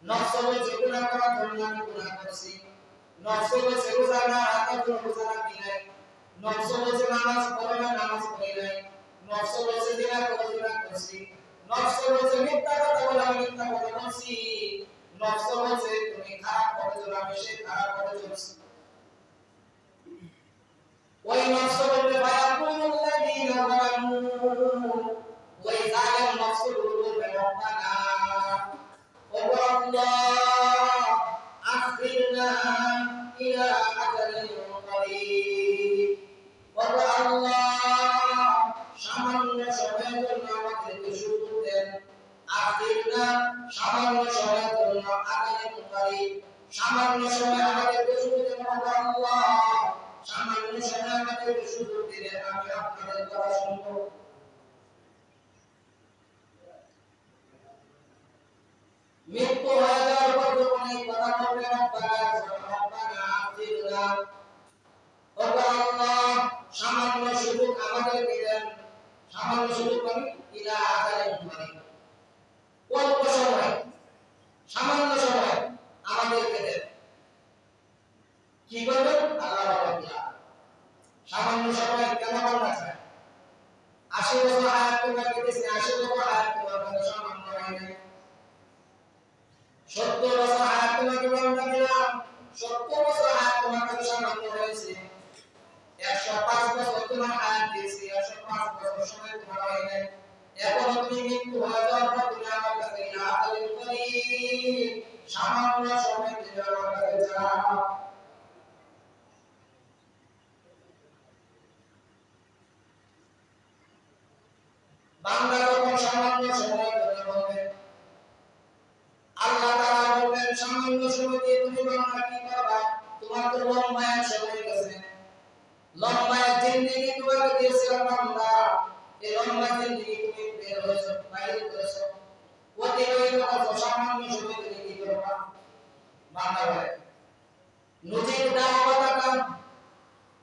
নফস বলছে গুনাহ করার জন্য আমি গুনাহ করছি, নফস বলছে রোজা না রাখার জন্য রোজা রাখি নাই, নফস বলছে নামাজ পড়ো না নামাজ পড়ি নাই, নফস বলছে জিনা করো জিনা করছি, নফস বলছে মিথ্যা কথা বলো আমি মিথ্যা কথা বলছি, নফস বলছে তুমি খারাপ পথে চলো আমি সেই খারাপ পথে চলছি। ওই নফস বলবে ফায়াকুলুল লাযীনা যালামু, ওই জালেম নফস বলবে রব্বানা ও আল্লাহ আখিরনা ইলা আজালিন করিব, ও আল্লাহ সামান্য সময়ের জন্য আমাদেরকে সুযোগ দেন, আখিরনা সামান্য সময়ের জন্য আজালিন করিব, সামান্য সময় আমাদেরকে সুযোগ দেন ও আল্লাহ, সামান্য সময় আমাদেরকে সুযোগ দিলে আমি আপনাদের কথা শুনব। মৃত্যু হয়ে যাওয়ার পর যখন এই কথা বলবে রব্বানা আতিনা, ও আল্লাহ সামান্য সুযোগ আমাদেরকে দেন, সামান্য সুযোগ মানে ইলা আজালিন করিব, অল্প সময় সামান্য সময় আমাদেরকে দেন। কি করবেন আল্লাহ রাব্বুল সামান্য সময় কেন বলনা চায় 80 বছর হায়াত তোমার কেটেছে, 80 বছর হায়াত তোমার কাছে সামান্য হয় নাই, 70 বছর হায়াত তোমাকে বলনা দিলাম, 70 বছর হায়াত তোমার কাছে সামান্য হয়েছে, 105 বছর তোমার হায়াত দিয়েছি, 105 বছর সময় তোমার হয় নাই, এখন তুমি মৃত্যু হয়ে যাওয়ার পর তুমি আমার কাছে ইলা আজালিন করিব, সামান্য সময় তুমি আমার কাছে চাও। বান্দা যখন সামান্য সময় ধরে বলবে, আল্লাহ তাআলা বলবেন সামান্য সময় দিয়ে তুমি বান্দা কি করবা, তোমার তো লম্বা এক সময় গেছে, লম্বা এক জিন্দেগি তোমাকে দিয়েছিলাম বান্দা, এই লম্বা জিন্দেগি তুমি বের হয়েছো বাইরে করেছো, অতিবাহিত করছো, সামান্য সময় তুমি কি করবা। বান্দা বলে নজির দাওয়াতাকা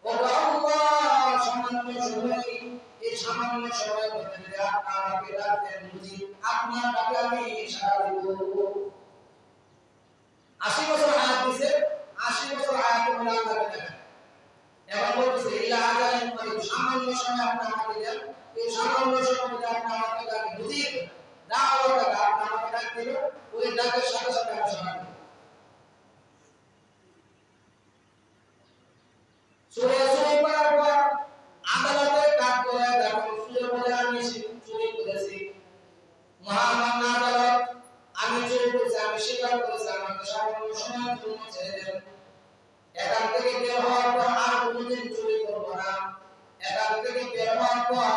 ও আল্লাহ সামান্য সময়, এই সামান্য সময়ের মধ্যে যদি আপনি আমাকে ডাকতেন বুঝি আপনার ডাকে আমি সাড়া দিব। 80 বছর হায়াত দিছে, 80 বছর হায়াত বলে আল্লাহকে ডাকেন, এখন বলতেছে ইলা আজালিন করিব, সামান্য সময় আপনি আমাকে দেন, এই সামান্য সময় যদি আপনি আমাকে ডাকেন বুঝি দাওয়াতটা আপনি আমাকে ডাক দিল, ওই ডাকের সাথে সাথে আমি সাড়া দিব। সূরা চুরি করার পর আদালতে কাজ করে যখন চুরি বলে আমি চুরি করেছি, মহামান্য আদালত আমি চুরি করেছি আমি স্বীকার করেছি, আমাকে সামান্য সময়ের জন্য ছেড়ে দেন, এখান থেকে বের হওয়ার পর আর কোনোদিন চুরি করবো না, এখান থেকে বের হওয়ার পর